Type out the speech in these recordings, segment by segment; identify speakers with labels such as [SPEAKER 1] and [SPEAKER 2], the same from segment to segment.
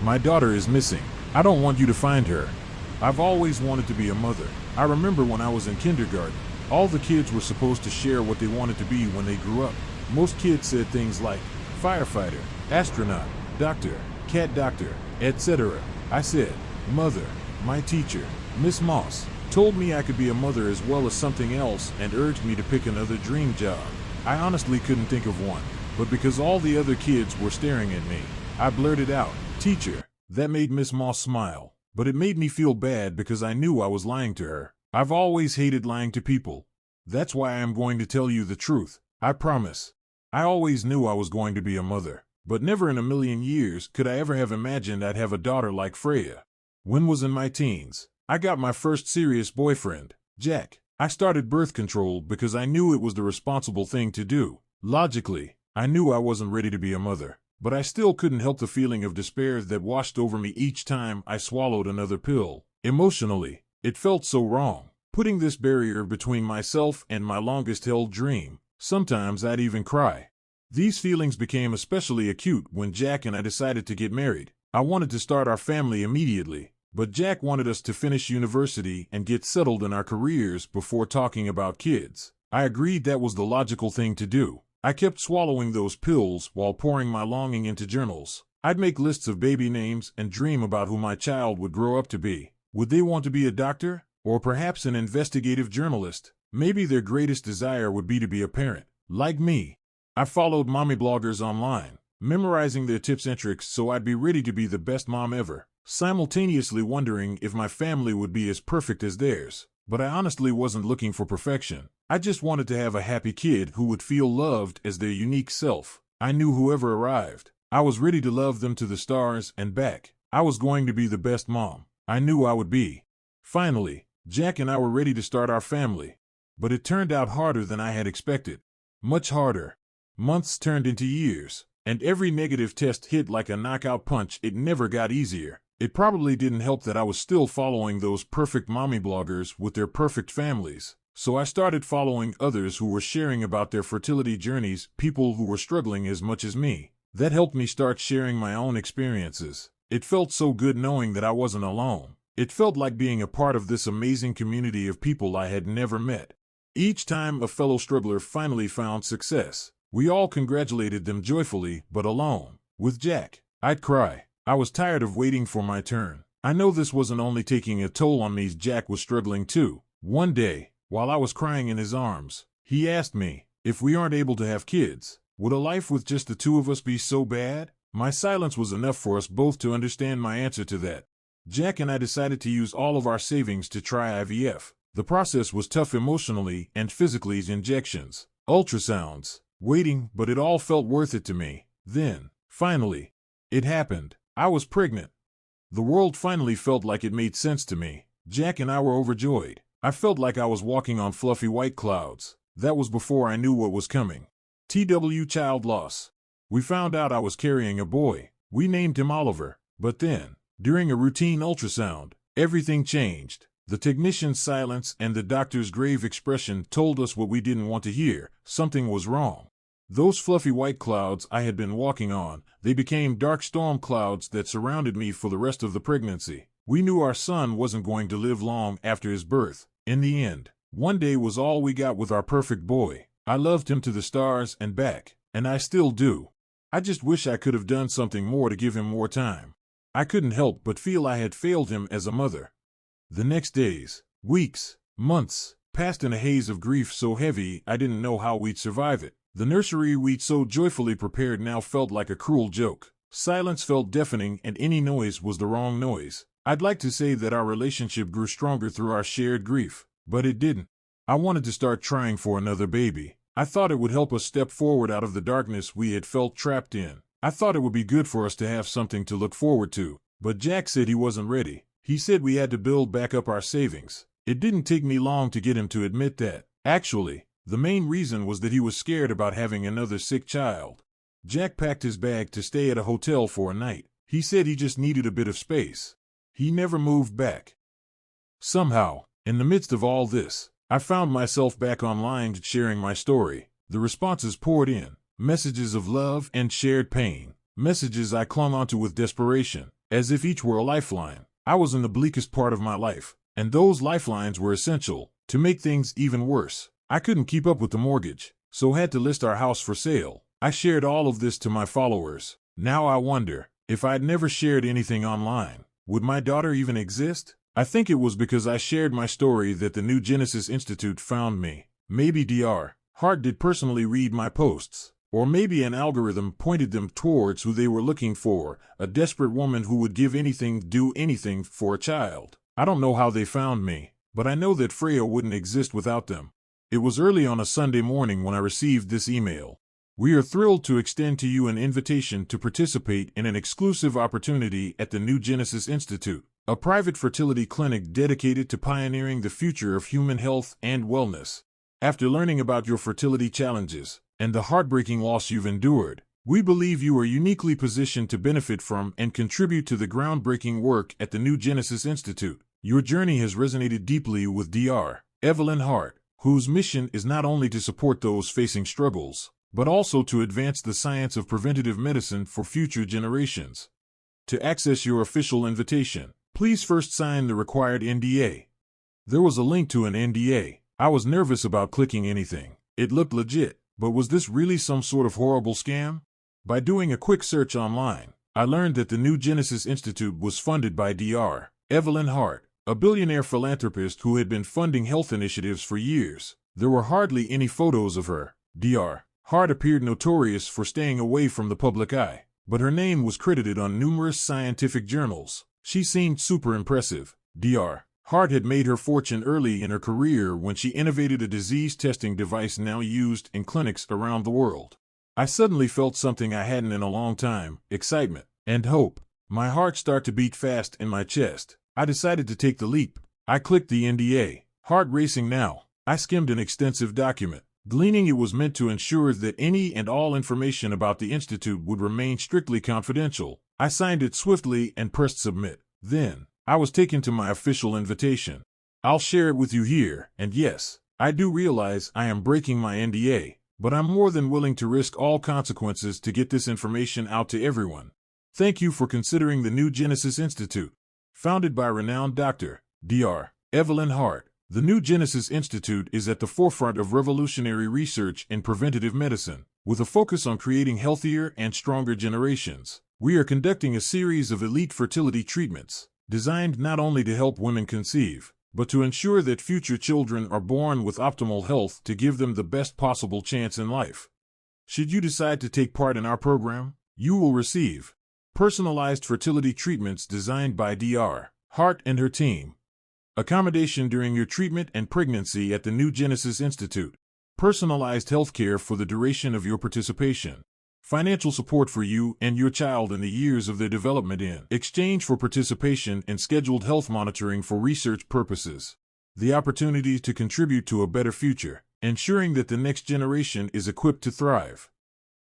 [SPEAKER 1] My daughter is missing. I don't want you to find her. I've always wanted to be a mother. I remember when I was in kindergarten, all the kids were supposed to share what they wanted to be when they grew up. Most kids said things like firefighter, astronaut, doctor, cat doctor, etc. I said, mother. My teacher, Miss Moss, told me I could be a mother as well as something else and urged me to pick another dream job. I honestly couldn't think of one, but because all the other kids were staring at me, I blurted out, teacher. That made Miss Moss smile, but it made me feel bad because I knew I was lying to her. I've always hated lying to people. That's why I am going to tell you the truth. I promise. I always knew I was going to be a mother, but never in a million years could I ever have imagined I'd have a daughter like Freya. When was in my teens, I got my first serious boyfriend, Jack. I started birth control because I knew it was the responsible thing to do. Logically, I knew I wasn't ready to be a mother, but I still couldn't help the feeling of despair that washed over me each time I swallowed another pill. Emotionally, it felt so wrong, putting this barrier between myself and my longest-held dream. Sometimes I'd even cry. These feelings became especially acute when Jack and I decided to get married. I wanted to start our family immediately, but Jack wanted us to finish university and get settled in our careers before talking about kids. I agreed that was the logical thing to do. I kept swallowing those pills while pouring my longing into journals. I'd make lists of baby names and dream about who my child would grow up to be. Would they want to be a doctor? Or perhaps an investigative journalist? Maybe their greatest desire would be to be a parent, like me. I followed mommy bloggers online, memorizing their tips and tricks so I'd be ready to be the best mom ever, simultaneously wondering if my family would be as perfect as theirs. But I honestly wasn't looking for perfection. I just wanted to have a happy kid who would feel loved as their unique self. I knew whoever arrived, I was ready to love them to the stars and back. I was going to be the best mom I knew I would be. Finally, Jack and I were ready to start our family. But it turned out harder than I had expected. Much harder. Months turned into years, and every negative test hit like a knockout punch. It never got easier. It probably didn't help that I was still following those perfect mommy bloggers with their perfect families. So I started following others who were sharing about their fertility journeys, people who were struggling as much as me. That helped me start sharing my own experiences. It felt so good knowing that I wasn't alone. It felt like being a part of this amazing community of people I had never met. Each time a fellow struggler finally found success, we all congratulated them joyfully, but alone. With Jack, I'd cry. I was tired of waiting for my turn. I know this wasn't only taking a toll on me, Jack was struggling too. One day, while I was crying in his arms, he asked me, if we aren't able to have kids, would a life with just the two of us be so bad? My silence was enough for us both to understand my answer to that. Jack and I decided to use all of our savings to try IVF. The process was tough emotionally and physically, injections, ultrasounds, waiting, but it all felt worth it to me. Then, finally, it happened. I was pregnant. The world finally felt like it made sense to me. Jack and I were overjoyed. I felt like I was walking on fluffy white clouds. That was before I knew what was coming. Child loss. We found out I was carrying a boy. We named him Oliver. But then, during a routine ultrasound, everything changed. The technician's silence and the doctor's grave expression told us what we didn't want to hear. Something was wrong. Those fluffy white clouds I had been walking on, they became dark storm clouds that surrounded me for the rest of the pregnancy. We knew our son wasn't going to live long after his birth. In the end, one day was all we got with our perfect boy. I loved him to the stars and back, and I still do. I just wish I could have done something more to give him more time. I couldn't help but feel I had failed him as a mother. The next days, weeks, months, passed in a haze of grief so heavy I didn't know how we'd survive it. The nursery we'd so joyfully prepared now felt like a cruel joke. Silence felt deafening and any noise was the wrong noise. I'd like to say that our relationship grew stronger through our shared grief, but it didn't. I wanted to start trying for another baby. I thought it would help us step forward out of the darkness we had felt trapped in. I thought it would be good for us to have something to look forward to. But Jack said he wasn't ready. He said we had to build back up our savings. It didn't take me long to get him to admit that. Actually, the main reason was that he was scared about having another sick child. Jack packed his bag to stay at a hotel for a night. He said he just needed a bit of space. He never moved back. Somehow, in the midst of all this, I found myself back online sharing my story. The responses poured in. Messages of love and shared pain. Messages I clung onto with desperation. as if each were a lifeline. I was in the bleakest part of my life, and those lifelines were essential. To make things even worse, I couldn't keep up with the mortgage, so had to list our house for sale. I shared all of this to my followers. Now I wonder, if I'd never shared anything online, would my daughter even exist? I think it was because I shared my story that the New Genesis Institute found me. Maybe Dr. Heart did personally read my posts, or maybe an algorithm pointed them towards who they were looking for, a desperate woman who would give anything, do anything for a child. I don't know how they found me, but I know that Freya wouldn't exist without them. It was early on a Sunday morning when I received this email. We are thrilled to extend to you an invitation to participate in an exclusive opportunity at the New Genesis Institute, a private fertility clinic dedicated to pioneering the future of human health and wellness. After learning about your fertility challenges and the heartbreaking loss you've endured, we believe you are uniquely positioned to benefit from and contribute to the groundbreaking work at the New Genesis Institute. Your journey has resonated deeply with Dr. Evelyn Heart, whose mission is not only to support those facing struggles, but also to advance the science of preventative medicine for future generations. To access your official invitation, please first sign the required NDA. There was a link to an NDA. I was nervous about clicking anything. It looked legit, but was this really some sort of horrible scam? By doing a quick search online, I learned that the New Genesis Institute was funded by Dr. Evelyn Heart, a billionaire philanthropist who had been funding health initiatives for years. There were hardly any photos of her. Dr. Heart appeared notorious for staying away from the public eye, but her name was credited on numerous scientific journals. She seemed super impressive. Dr. Heart had made her fortune early in her career when she innovated a disease testing device now used in clinics around the world. I suddenly felt something I hadn't in a long time: excitement and hope. My heart started to beat fast in my chest. I decided to take the leap. I clicked the NDA. Heart racing now. I skimmed an extensive document, gleaning it was meant to ensure that any and all information about the Institute would remain strictly confidential. I signed it swiftly and pressed submit. Then, I was taken to my official invitation. I'll share it with you here, and yes, I do realize I am breaking my NDA, but I'm more than willing to risk all consequences to get this information out to everyone. Thank you for considering the New Genesis Institute. Founded by renowned Dr. Evelyn Heart, the New Genesis Institute is at the forefront of revolutionary research in preventative medicine, with a focus on creating healthier and stronger generations. We are conducting a series of elite fertility treatments, designed not only to help women conceive, but to ensure that future children are born with optimal health to give them the best possible chance in life. Should you decide to take part in our program, you will receive personalized fertility treatments designed by Dr. Heart and her team, accommodation during your treatment and pregnancy at the New Genesis Institute, personalized healthcare for the duration of your participation, financial support for you and your child in the years of their development in exchange for participation in scheduled health monitoring for research purposes, the opportunity to contribute to a better future, ensuring that the next generation is equipped to thrive.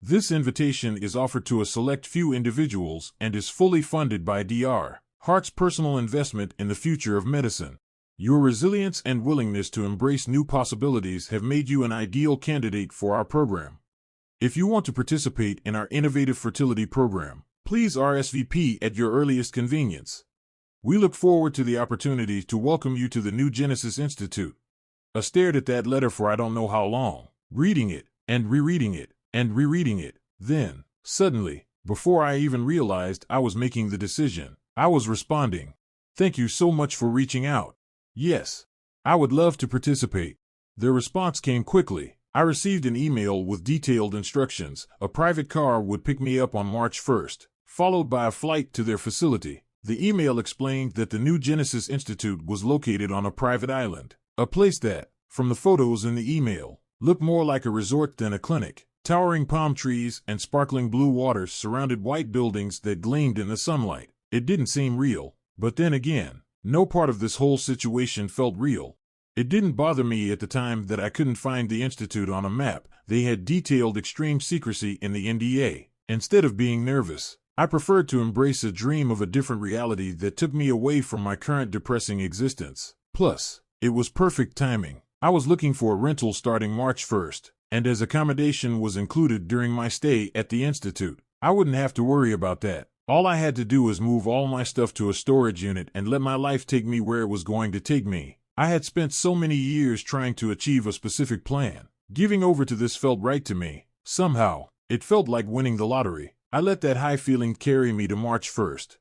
[SPEAKER 1] This invitation is offered to a select few individuals and is fully funded by Dr. Heart's personal investment in the future of medicine. Your resilience and willingness to embrace new possibilities have made you an ideal candidate for our program. If you want to participate in our innovative fertility program, please RSVP at your earliest convenience. We look forward to the opportunity to welcome you to the New Genesis Institute. I stared at that letter for I don't know how long, reading it, and rereading it, and rereading it. Then, suddenly, before I even realized I was making the decision, I was responding. Thank you so much for reaching out. Yes, I would love to participate. Their response came quickly. I received an email with detailed instructions. A private car would pick me up on March 1st, followed by a flight to their facility. The email explained that the New Genesis Institute was located on a private island, a place that, from the photos in the email, looked more like a resort than a clinic. Towering palm trees and sparkling blue waters surrounded white buildings that gleamed in the sunlight. It didn't seem real, but then again, no part of this whole situation felt real. It didn't bother me at the time that I couldn't find the Institute on a map. They had detailed extreme secrecy in the NDA. Instead of being nervous, I preferred to embrace a dream of a different reality that took me away from my current depressing existence. Plus, it was perfect timing. I was looking for a rental starting March 1st, and as accommodation was included during my stay at the Institute, I wouldn't have to worry about that. All I had to do was move all my stuff to a storage unit and let my life take me where it was going to take me. I had spent so many years trying to achieve a specific plan. Giving over to this felt right to me. Somehow, it felt like winning the lottery. I let that high feeling carry me to March 1st.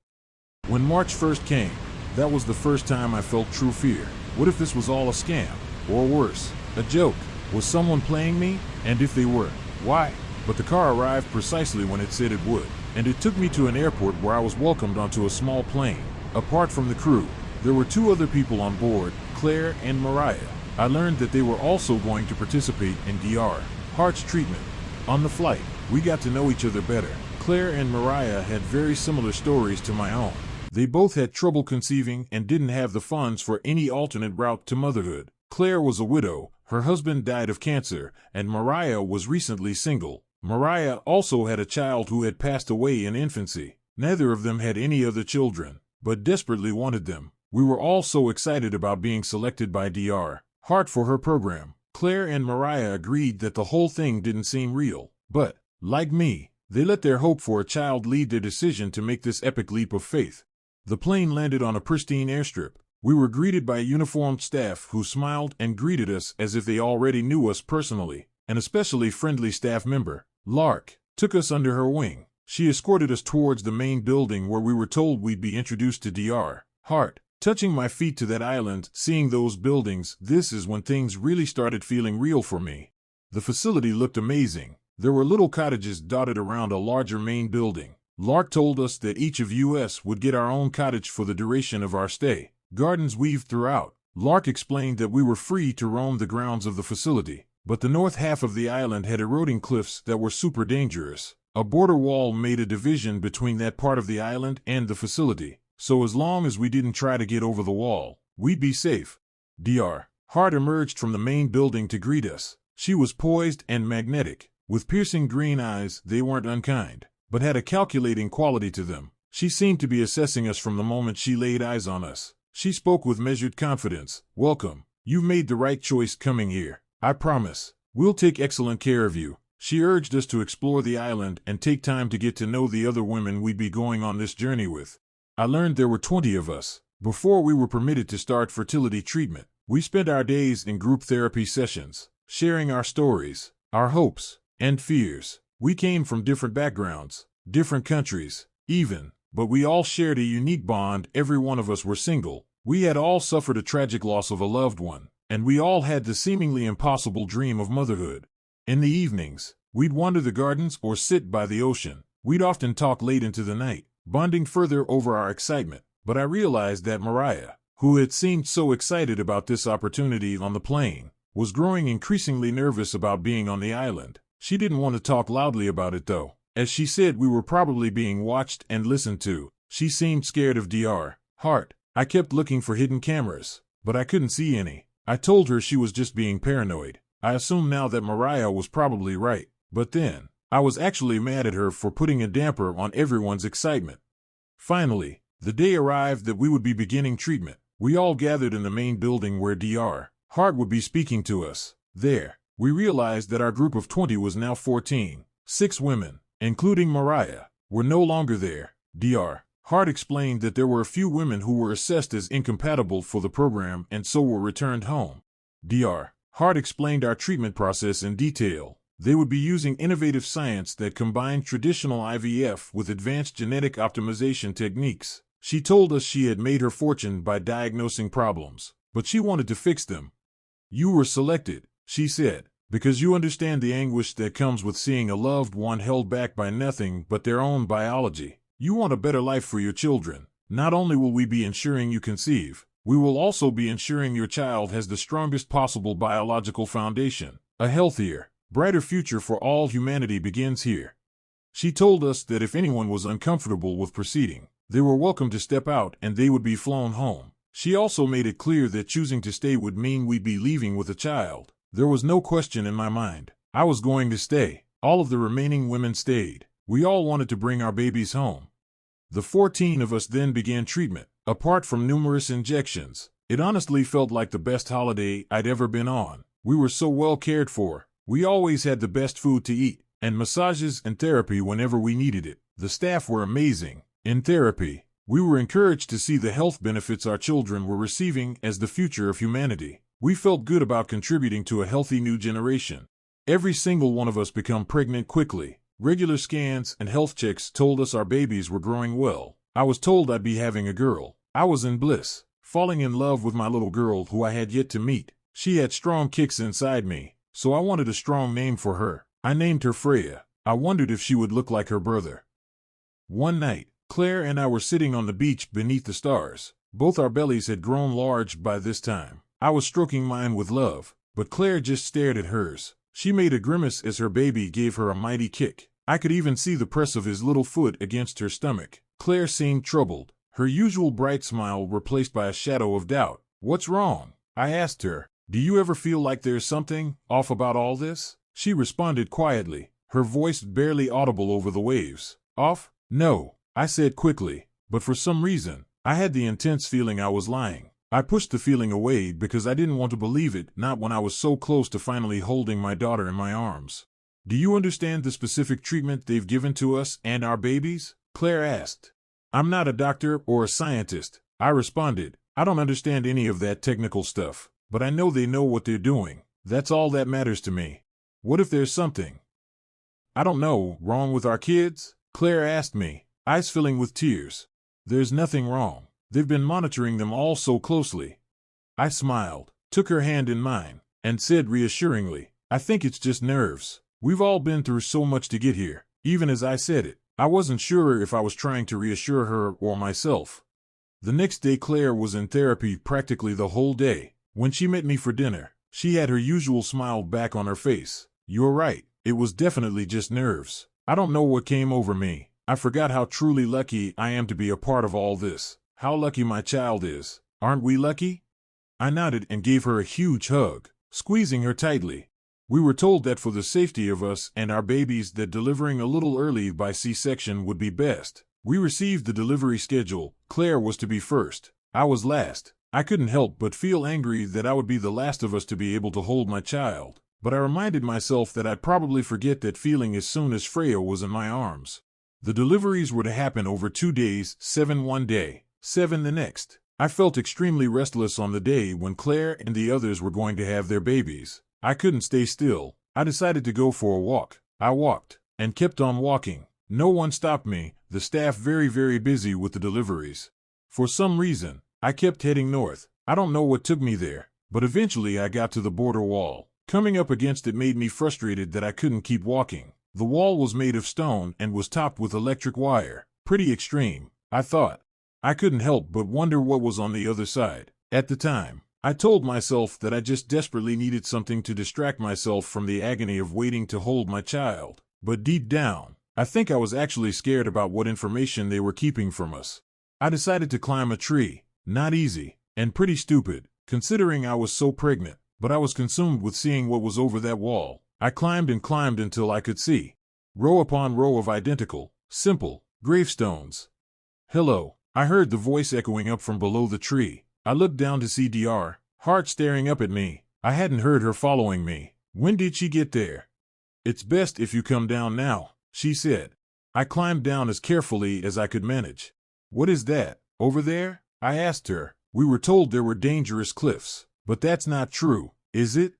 [SPEAKER 1] When March 1st came, that was the first time I felt true fear. What if this was all a scam? Or worse, a joke? Was someone playing me? And if they were, why? But the car arrived precisely when it said it would, and it took me to an airport where I was welcomed onto a small plane. Apart from the crew, there were 2 other people on board, Claire and Mariah. I learned that they were also going to participate in Dr. Heart's treatment. On the flight, we got to know each other better. Claire and Mariah had very similar stories to my own. They both had trouble conceiving and didn't have the funds for any alternate route to motherhood. Claire was a widow, her husband died of cancer, and Mariah was recently single. Mariah also had a child who had passed away in infancy. Neither of them had any other children, but desperately wanted them. We were all so excited about being selected by Dr. Heart for her program. Claire and Mariah agreed that the whole thing didn't seem real, but, like me, they let their hope for a child lead their decision to make this epic leap of faith. The plane landed on a pristine airstrip. We were greeted by uniformed staff who smiled and greeted us as if they already knew us personally. An especially friendly staff member, Lark, took us under her wing. She escorted us towards the main building where we were told we'd be introduced to Dr. Heart. Touching my feet to that island, seeing those buildings, this is when things really started feeling real for me. The facility looked amazing. There were little cottages dotted around a larger main building. Lark told us that each of us would get our own cottage for the duration of our stay. Gardens weaved throughout. Lark explained that we were free to roam the grounds of the facility, but the north half of the island had eroding cliffs that were super dangerous. A border wall made a division between that part of the island and the facility, so as long as we didn't try to get over the wall, we'd be safe. Dr. Heart emerged from the main building to greet us. She was poised and magnetic. With piercing green eyes, they weren't unkind, but had a calculating quality to them. She seemed to be assessing us from the moment she laid eyes on us. She spoke with measured confidence. "Welcome. You've made the right choice coming here. I promise. We'll take excellent care of you." She urged us to explore the island and take time to get to know the other women we'd be going on this journey with. I learned there were 20 of us. Before we were permitted to start fertility treatment, we spent our days in group therapy sessions, sharing our stories, our hopes, and fears. We came from different backgrounds, different countries, even, but we all shared a unique bond. Every one of us were single. We had all suffered a tragic loss of a loved one, and we all had the seemingly impossible dream of motherhood. In the evenings, we'd wander the gardens or sit by the ocean. We'd often talk late into the night, bonding further over our excitement. But I realized that Mariah, who had seemed so excited about this opportunity on the plane, was growing increasingly nervous about being on the island. She didn't want to talk loudly about it though. As she said we were probably being watched and listened to. She seemed scared of Dr. Heart. I kept looking for hidden cameras, but I couldn't see any. I told her she was just being paranoid. I assumed now that Mariah was probably right. But then, I was actually mad at her for putting a damper on everyone's excitement. Finally, the day arrived that we would be beginning treatment. We all gathered in the main building where Dr. Heart would be speaking to us. There, we realized that our group of 20 was now 14. 6 women, including Mariah, were no longer there. Dr. Heart explained that there were a few women who were assessed as incompatible for the program and so were returned home. Dr. Heart explained our treatment process in detail. They would be using innovative science that combined traditional IVF with advanced genetic optimization techniques. She told us she had made her fortune by diagnosing problems, but she wanted to fix them. "You were selected," she said, "because you understand the anguish that comes with seeing a loved one held back by nothing but their own biology. You want a better life for your children. Not only will we be ensuring you conceive, we will also be ensuring your child has the strongest possible biological foundation. A healthier, brighter future for all humanity begins here." She told us that if anyone was uncomfortable with proceeding, they were welcome to step out and they would be flown home. She also made it clear that choosing to stay would mean we'd be leaving with a child. There was no question in my mind. I was going to stay. All of the remaining women stayed. We all wanted to bring our babies home. The 14 of us then began treatment. Apart from numerous injections, it honestly felt like the best holiday I'd ever been on. We were so well cared for. We always had the best food to eat, and massages and therapy whenever we needed it. The staff were amazing. In therapy, we were encouraged to see the health benefits our children were receiving as the future of humanity. We felt good about contributing to a healthy new generation. Every single one of us became pregnant quickly. Regular scans and health checks told us our babies were growing well. I was told I'd be having a girl. I was in bliss, falling in love with my little girl who I had yet to meet. She had strong kicks inside me, so I wanted a strong name for her. I named her Freya. I wondered if she would look like her brother. One night, Claire and I were sitting on the beach beneath the stars. Both our bellies had grown large by this time. I was stroking mine with love, but Claire just stared at hers. She made a grimace as her baby gave her a mighty kick. I could even see the press of his little foot against her stomach. Claire seemed troubled, her usual bright smile replaced by a shadow of doubt. "What's wrong?" I asked her. "Do you ever feel like there's something off about all this?" She responded quietly, her voice barely audible over the waves. "Off? No," I said quickly, but for some reason, I had the intense feeling I was lying. I pushed the feeling away because I didn't want to believe it, not when I was so close to finally holding my daughter in my arms. "Do you understand the specific treatment they've given to us and our babies?" Claire asked. "I'm not a doctor or a scientist," I responded. "I don't understand any of that technical stuff, but I know they know what they're doing. That's all that matters to me." "What if there's something, I don't know, wrong with our kids?" Claire asked me, eyes filling with tears. "There's nothing wrong. They've been monitoring them all so closely." I smiled, took her hand in mine, and said reassuringly, "I think it's just nerves. We've all been through so much to get here." Even as I said it, I wasn't sure if I was trying to reassure her or myself. The next day Claire was in therapy practically the whole day. When she met me for dinner, she had her usual smile back on her face. "You're right, it was definitely just nerves. I don't know what came over me. I forgot how truly lucky I am to be a part of all this. How lucky my child is. Aren't we lucky?" I nodded and gave her a huge hug, squeezing her tightly. We were told that for the safety of us and our babies that delivering a little early by C-section would be best. We received the delivery schedule. Claire was to be first. I was last. I couldn't help but feel angry that I would be the last of us to be able to hold my child. But I reminded myself that I'd probably forget that feeling as soon as Freya was in my arms. The deliveries were to happen over 2 days, 7 one day, 7 the next. I felt extremely restless on the day when Claire and the others were going to have their babies. I couldn't stay still. I decided to go for a walk. I walked, and kept on walking. No one stopped me, the staff very busy with the deliveries. For some reason, I kept heading north. I don't know what took me there, but eventually I got to the border wall. Coming up against it made me frustrated that I couldn't keep walking. The wall was made of stone and was topped with electric wire. Pretty extreme, I thought. I couldn't help but wonder what was on the other side. At the time, I told myself that I just desperately needed something to distract myself from the agony of waiting to hold my child. But deep down, I think I was actually scared about what information they were keeping from us. I decided to climb a tree. Not easy, and pretty stupid, considering I was so pregnant, but I was consumed with seeing what was over that wall. I climbed and climbed until I could see row upon row of identical, simple, gravestones. "Hello," I heard the voice echoing up from below the tree. I looked down to see Evelyn Heart staring up at me. I hadn't heard her following me. "When did she get there?" "It's best if you come down now," she said. I climbed down as carefully as I could manage. "What is that, over there?" I asked her. "We were told there were dangerous cliffs, but that's not true, is it?"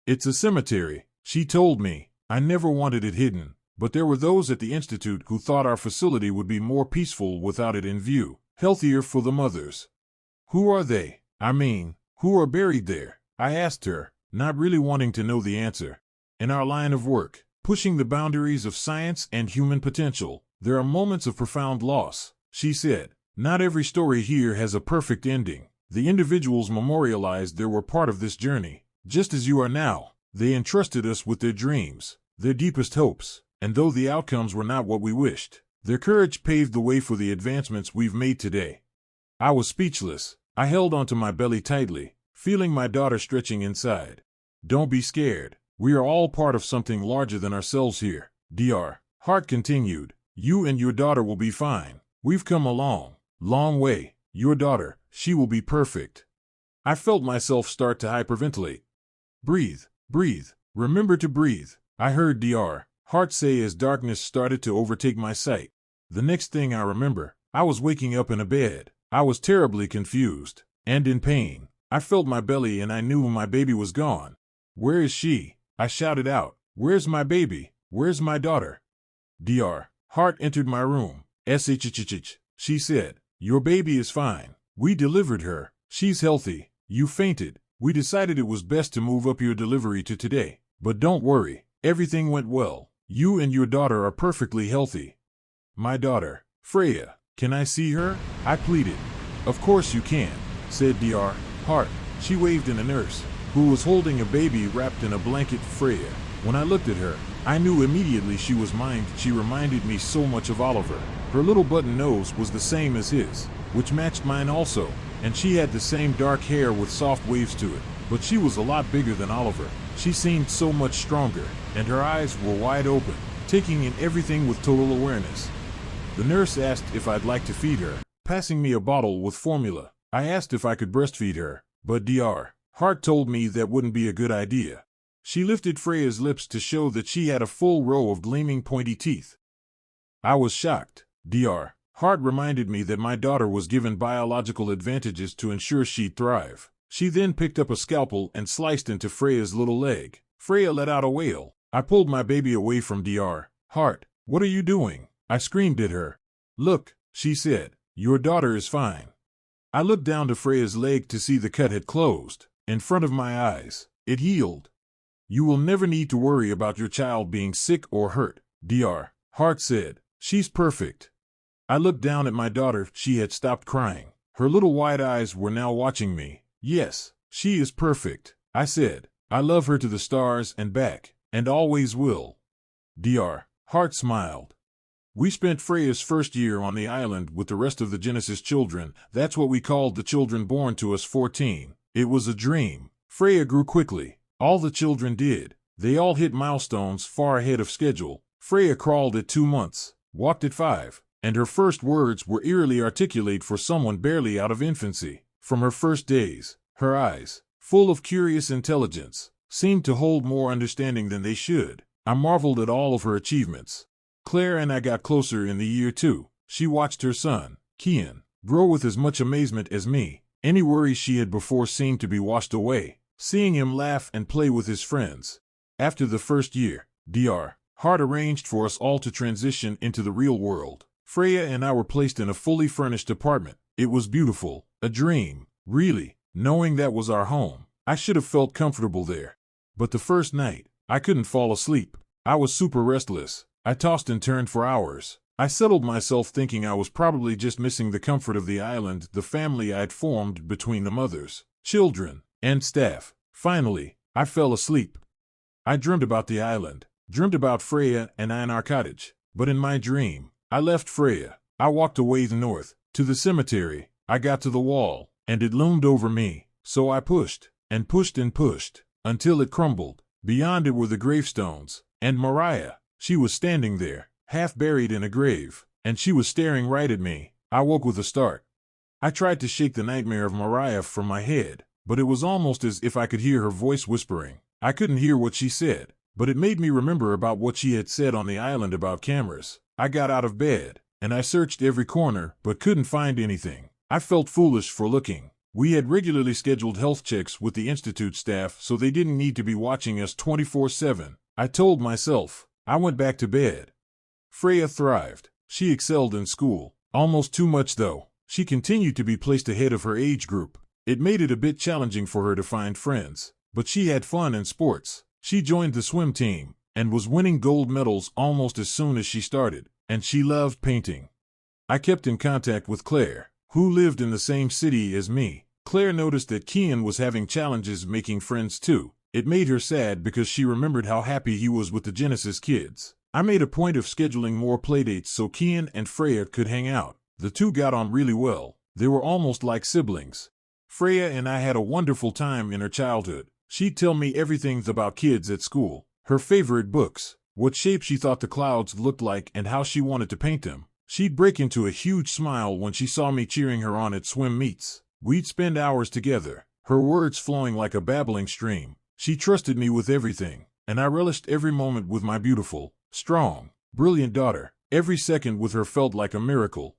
[SPEAKER 1] "It's a cemetery," she told me. I never wanted it hidden, but there were those at the Institute who thought our facility would be more peaceful without it in view, healthier for the mothers. "Who are they? I mean, who are buried there?" I asked her, not really wanting to know the answer. "In our line of work, pushing the boundaries of science and human potential, there are moments of profound loss," she said. "Not every story here has a perfect ending. The individuals memorialized there were part of this journey, just as you are now. They entrusted us with their dreams, their deepest hopes, and though the outcomes were not what we wished, their courage paved the way for the advancements we've made today." I was speechless. I held onto my belly tightly, feeling my daughter stretching inside. "Don't be scared. We are all part of something larger than ourselves here," Dr. Heart continued. "You and your daughter will be fine. We've come a long way. Your daughter, she will be perfect." I felt myself start to hyperventilate. Breathe. Remember to breathe," I heard Dr. Heart say as darkness started to overtake my sight. The next thing I remember, I was waking up in a bed. I was terribly confused and in pain. I felt my belly and I knew my baby was gone. Where is she? I shouted out. Where's my baby? Where's my daughter? Dr. Heart entered my room. Shh, she said. Your baby is fine. We delivered her. She's healthy. You fainted. We decided it was best to move up your delivery to today. But don't worry. Everything went well. You and your daughter are perfectly healthy. My daughter, Freya, can I see her? I pleaded. Of course you can, said Dr. Heart. She waved in a nurse, who was holding a baby wrapped in a blanket. Freya. When I looked at her, I knew immediately she was mine. She reminded me so much of Oliver. Her little button nose was the same as his, which matched mine also, and she had the same dark hair with soft waves to it. But she was a lot bigger than Oliver. She seemed so much stronger, and her eyes were wide open, taking in everything with total awareness. The nurse asked if I'd like to feed her, passing me a bottle with formula. I asked if I could breastfeed her, but Dr. Heart told me that wouldn't be a good idea. She lifted Freya's lips to show that she had a full row of gleaming pointy teeth. I was shocked. Dr. Heart reminded me that my daughter was given biological advantages to ensure she'd thrive. She then picked up a scalpel and sliced into Freya's little leg. Freya let out a wail. I pulled my baby away from Dr. Heart. What are you doing? I screamed at her. Look, she said. Your daughter is fine. I looked down to Freya's leg to see the cut had closed. In front of my eyes, it healed. You will never need to worry about your child being sick or hurt, Dr. Heart said. She's perfect. I looked down at my daughter. She had stopped crying. Her little wide eyes were now watching me. Yes, she is perfect, I said. I love her to the stars and back, and always will. Dr. Heart smiled. We spent Freya's first year on the island with the rest of the Genesis children. That's what we called the children born to us 14. It was a dream. Freya grew quickly. All the children did. They all hit milestones far ahead of schedule. Freya crawled at 2 months, walked at 5, and her first words were eerily articulate for someone barely out of infancy. From her first days, her eyes, full of curious intelligence, seemed to hold more understanding than they should. I marveled at all of her achievements. Claire and I got closer in the year 2. She watched her son, Kian, grow with as much amazement as me. Any worries she had before seemed to be washed away, seeing him laugh and play with his friends. After the first year, Dr. Heart arranged for us all to transition into the real world. Freya and I were placed in a fully furnished apartment. It was beautiful, a dream, really, knowing that was our home. I should have felt comfortable there. But the first night, I couldn't fall asleep. I was super restless. I tossed and turned for hours. I settled myself thinking I was probably just missing the comfort of the island, the family I'd formed between the mothers, children, and staff. Finally, I fell asleep. I dreamed about the island, dreamed about Freya and I in our cottage. But in my dream, I left Freya. I walked away north, to the cemetery. I got to the wall, and it loomed over me. So I pushed, and pushed and pushed, until it crumbled. Beyond it were the gravestones, and Mariah. She was standing there, half buried in a grave, and she was staring right at me. I woke with a start. I tried to shake the nightmare of Mariah from my head, but it was almost as if I could hear her voice whispering. I couldn't hear what she said, but it made me remember about what she had said on the island about cameras. I got out of bed, and I searched every corner, but couldn't find anything. I felt foolish for looking. We had regularly scheduled health checks with the Institute staff, so they didn't need to be watching us 24/7. I told myself. I went back to bed. Freya thrived. She excelled in school. Almost too much, though. She continued to be placed ahead of her age group. It made it a bit challenging for her to find friends. But she had fun in sports. She joined the swim team, and was winning gold medals almost as soon as she started. And she loved painting. I kept in contact with Claire, who lived in the same city as me. Claire noticed that Kian was having challenges making friends too. It made her sad because she remembered how happy he was with the Genesis kids. I made a point of scheduling more playdates so Kian and Freya could hang out. The two got on really well. They were almost like siblings. Freya and I had a wonderful time in her childhood. She'd tell me everything about kids at school, her favorite books, what shape she thought the clouds looked like and how she wanted to paint them. She'd break into a huge smile when she saw me cheering her on at swim meets. We'd spend hours together, her words flowing like a babbling stream. She trusted me with everything, and I relished every moment with my beautiful, strong, brilliant daughter. Every second with her felt like a miracle.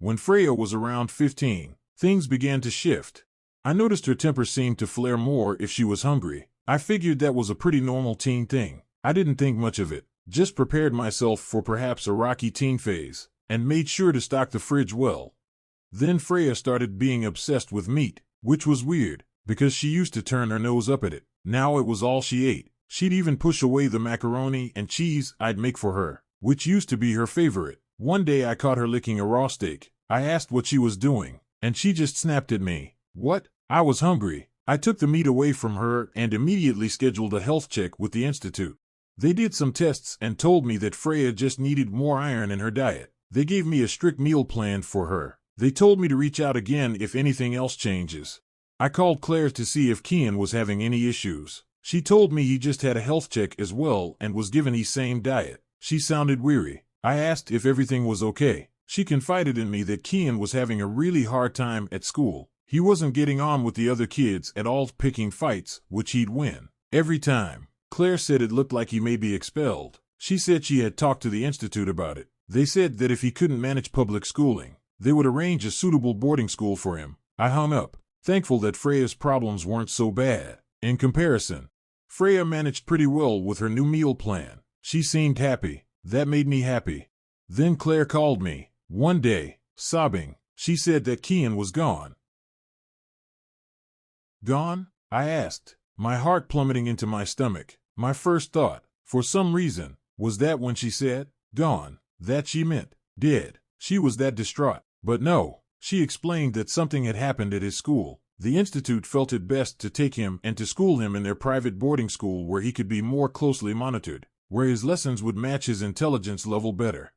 [SPEAKER 1] When Freya was around 15, things began to shift. I noticed her temper seemed to flare more if she was hungry. I figured that was a pretty normal teen thing. I didn't think much of it, just prepared myself for perhaps a rocky teen phase, and made sure to stock the fridge well. Then Freya started being obsessed with meat, which was weird, because she used to turn her nose up at it. Now it was all she ate. She'd even push away the macaroni and cheese I'd make for her, which used to be her favorite. One day I caught her licking a raw steak. I asked what she was doing, and she just snapped at me. What? I was hungry. I took the meat away from her and immediately scheduled a health check with the institute. They did some tests and told me that Freya just needed more iron in her diet. They gave me a strict meal plan for her. They told me to reach out again if anything else changes. I called Claire to see if Kian was having any issues. She told me he just had a health check as well and was given the same diet. She sounded weary. I asked if everything was okay. She confided in me that Kian was having a really hard time at school. He wasn't getting on with the other kids at all, picking fights, which he'd win every time. Claire said it looked like he may be expelled. She said she had talked to the institute about it. They said that if he couldn't manage public schooling, they would arrange a suitable boarding school for him. I hung up, thankful that Freya's problems weren't so bad. In comparison, Freya managed pretty well with her new meal plan. She seemed happy. That made me happy. Then Claire called me. One day, sobbing, she said that Kian was gone. Gone? I asked, my heart plummeting into my stomach. My first thought, for some reason, was that when she said, gone, that she meant dead. She was that distraught. But no, she explained that something had happened at his school. The institute felt it best to take him and to school him in their private boarding school where he could be more closely monitored, where his lessons would match his intelligence level better.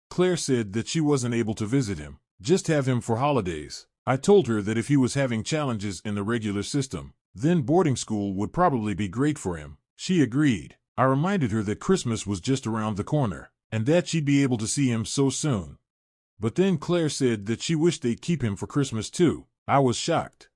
[SPEAKER 1] Claire said that she wasn't able to visit him, just have him for holidays. I told her that if he was having challenges in the regular system, then boarding school would probably be great for him. She agreed. I reminded her that Christmas was just around the corner, and that she'd be able to see him so soon. But then Claire said that she wished they'd keep him for Christmas too. I was shocked.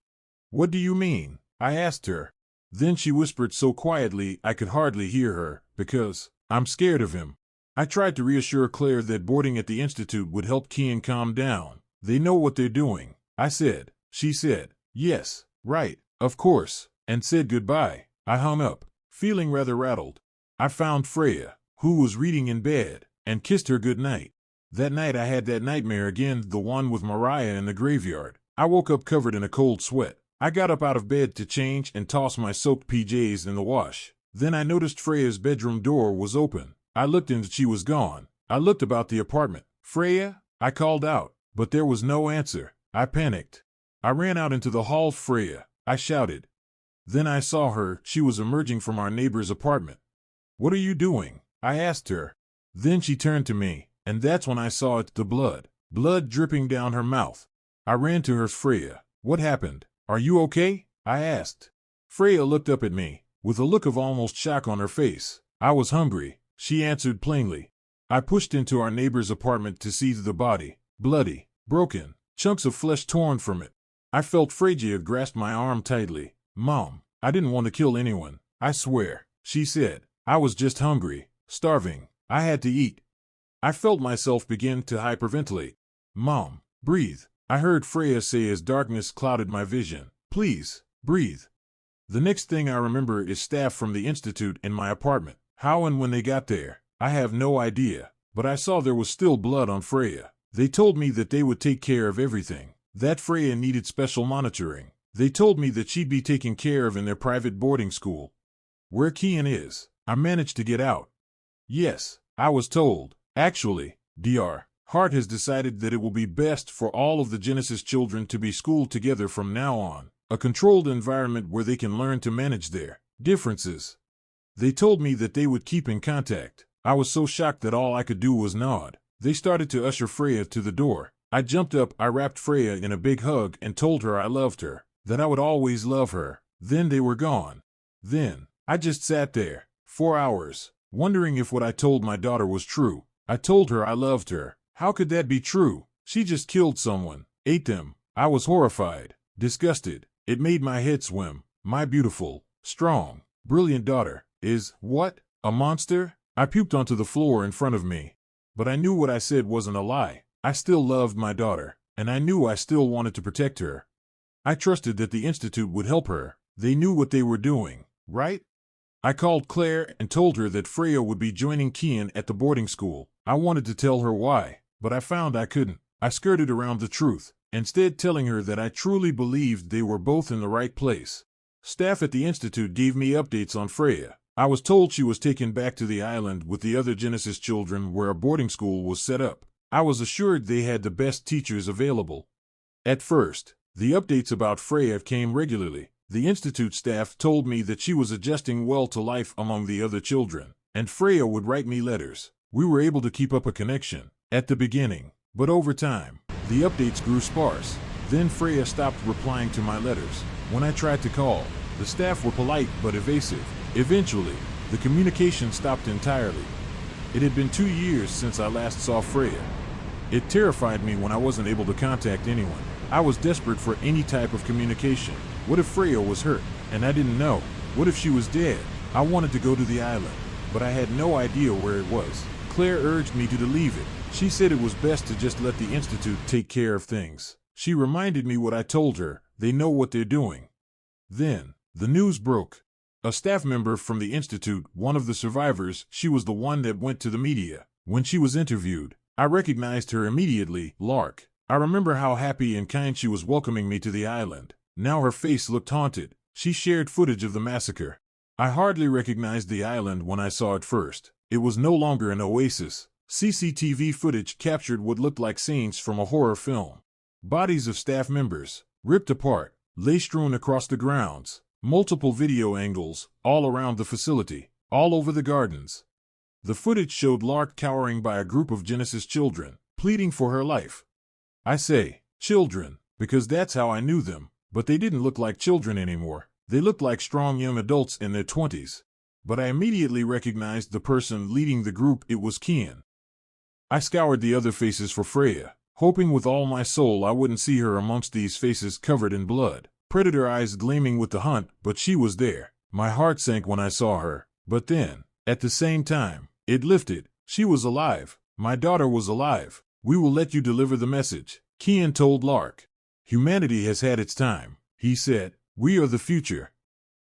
[SPEAKER 1] What do you mean? I asked her. Then she whispered so quietly I could hardly hear her, because I'm scared of him. I tried to reassure Claire that boarding at the institute would help Kian calm down. They know what they're doing, I said. She said, yes, right, of course, and said goodbye. I hung up, feeling rather rattled. I found Freya, who was reading in bed, and kissed her good night. That night I had that nightmare again, the one with Mariah in the graveyard. I woke up covered in a cold sweat. I got up out of bed to change and toss my soaked PJs in the wash. Then I noticed Freya's bedroom door was open. I looked and she was gone. I looked about the apartment. Freya? I called out, but there was no answer. I panicked. I ran out into the hall. Freya, I shouted. Then I saw her. She was emerging from our neighbor's apartment. What are you doing? I asked her. Then she turned to me, and that's when I saw it, the blood. Blood dripping down her mouth. I ran to her. Freya, what happened? Are you okay? I asked. Freya looked up at me, with a look of almost shock on her face. I was hungry, she answered plainly. I pushed into our neighbor's apartment to see the body, bloody, broken, chunks of flesh torn from it. I felt Freya grasp my arm tightly. Mom, I didn't want to kill anyone, I swear, she said. I was just hungry, starving. I had to eat. I felt myself begin to hyperventilate. Mom, breathe, I heard Freya say as darkness clouded my vision. Please, breathe. The next thing I remember is staff from the institute in my apartment. How and when they got there, I have no idea, but I saw there was still blood on Freya. They told me that they would take care of everything, that Freya needed special monitoring. They told me that she'd be taken care of in their private boarding school. Where Kian is, I managed to get out. Yes, I was told. Actually, Dr. Heart has decided that it will be best for all of the Genesis children to be schooled together from now on, a controlled environment where they can learn to manage their differences. They told me that they would keep in contact. I was so shocked that all I could do was nod. They started to usher Freya to the door. I jumped up, I wrapped Freya in a big hug and told her I loved her, that I would always love her. Then they were gone. Then, I just sat there, 4 hours, wondering if what I told my daughter was true. I told her I loved her. How could that be true? She just killed someone, ate them. I was horrified, disgusted. It made my head swim. My beautiful, strong, brilliant daughter is, what? A monster? I puked onto the floor in front of me. But I knew what I said wasn't a lie. I still loved my daughter, and I knew I still wanted to protect her. I trusted that the Institute would help her. They knew what they were doing, right? I called Claire and told her that Freya would be joining Kian at the boarding school. I wanted to tell her why, but I found I couldn't. I skirted around the truth, instead telling her that I truly believed they were both in the right place. Staff at the Institute gave me updates on Freya. I was told she was taken back to the island with the other Genesis children where a boarding school was set up. I was assured they had the best teachers available. At first, the updates about Freya came regularly. The Institute staff told me that she was adjusting well to life among the other children, and Freya would write me letters. We were able to keep up a connection at the beginning, but over time, the updates grew sparse. Then Freya stopped replying to my letters. When I tried to call, the staff were polite but evasive. Eventually, the communication stopped entirely. It had been 2 years since I last saw Freya. It terrified me when I wasn't able to contact anyone. I was desperate for any type of communication. What if Freya was hurt, and I didn't know? What if she was dead? I wanted to go to the island, but I had no idea where it was. Claire urged me to leave it. She said it was best to just let the Institute take care of things. She reminded me what I told her. They know what they're doing. Then, the news broke. A staff member from the Institute, one of the survivors, she was the one that went to the media. When she was interviewed, I recognized her immediately, Lark. I remember how happy and kind she was welcoming me to the island. Now her face looked haunted. She shared footage of the massacre. I hardly recognized the island when I saw it first. It was no longer an oasis. CCTV footage captured what looked like scenes from a horror film. Bodies of staff members, ripped apart, lay strewn across the grounds. Multiple video angles, all around the facility, all over the gardens. The footage showed Lark cowering by a group of Genesis children, pleading for her life. I say, children, because that's how I knew them. But they didn't look like children anymore. They looked like strong young adults in their 20s. But I immediately recognized the person leading the group. It was Kian. I scoured the other faces for Freya, hoping with all my soul I wouldn't see her amongst these faces covered in blood. Predator eyes gleaming with the hunt, but she was there. My heart sank when I saw her. But then, at the same time, it lifted. She was alive. My daughter was alive. We will let you deliver the message, Kian told Lark. Humanity has had its time, he said. We are the future.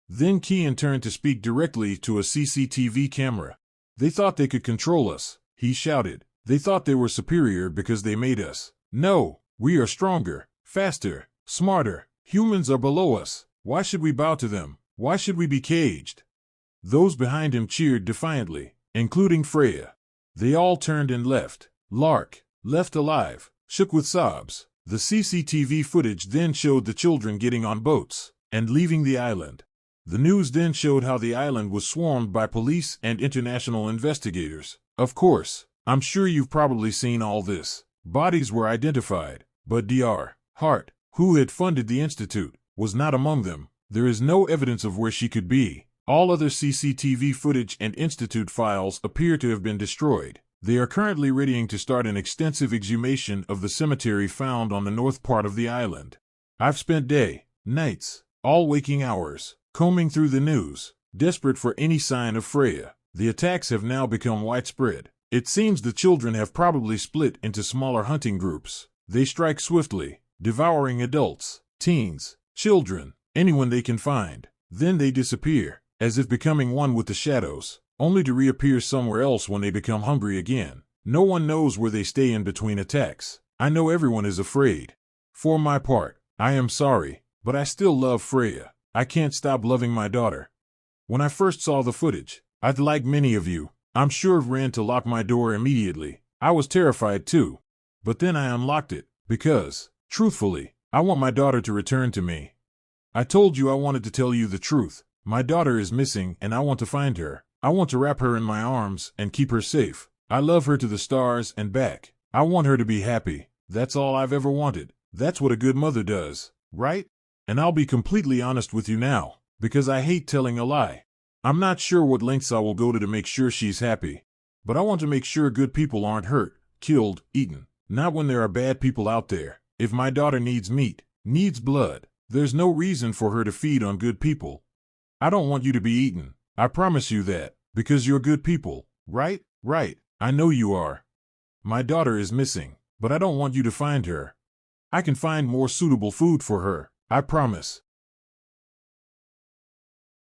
[SPEAKER 1] Then Kian turned to speak directly to a CCTV camera. They thought they could control us, he shouted. They thought they were superior because they made us. No, we are stronger, faster, smarter. Humans are below us. Why should we bow to them? Why should we be caged? Those behind him cheered defiantly, including Freya. They all turned and left. Lark, left alive, shook with sobs. The CCTV footage then showed the children getting on boats and leaving the island. The news then showed how the island was swarmed by police and international investigators. Of course, I'm sure you've probably seen all this. Bodies were identified, but Dr. Heart, who had funded the Institute, was not among them. There is no evidence of where she could be. All other CCTV footage and Institute files appear to have been destroyed. They are currently readying to start an extensive exhumation of the cemetery found on the north part of the island. I've spent nights, all waking hours, combing through the news, desperate for any sign of Freya. The attacks have now become widespread. It seems the children have probably split into smaller hunting groups. They strike swiftly, devouring adults, teens, children, anyone they can find. Then they disappear, as if becoming one with the shadows, only to reappear somewhere else when they become hungry again. No one knows where they stay in between attacks. I know everyone is afraid. For my part, I am sorry, but I still love Freya. I can't stop loving my daughter. When I first saw the footage, I'd like many of you, I'm sure, ran to lock my door immediately. I was terrified too. But then I unlocked it, because, truthfully, I want my daughter to return to me. I told you I wanted to tell you the truth. My daughter is missing and I want to find her. I want to wrap her in my arms and keep her safe. I love her to the stars and back. I want her to be happy. That's all I've ever wanted. That's what a good mother does, right? And I'll be completely honest with you now, because I hate telling a lie. I'm not sure what lengths I will go to make sure she's happy. But I want to make sure good people aren't hurt, killed, eaten. Not when there are bad people out there. If my daughter needs meat, needs blood, there's no reason for her to feed on good people. I don't want you to be eaten. I promise you that, because you're good people, right? Right, I know you are. My daughter is missing, But I don't want you to find her. I can find more suitable food for her, I promise.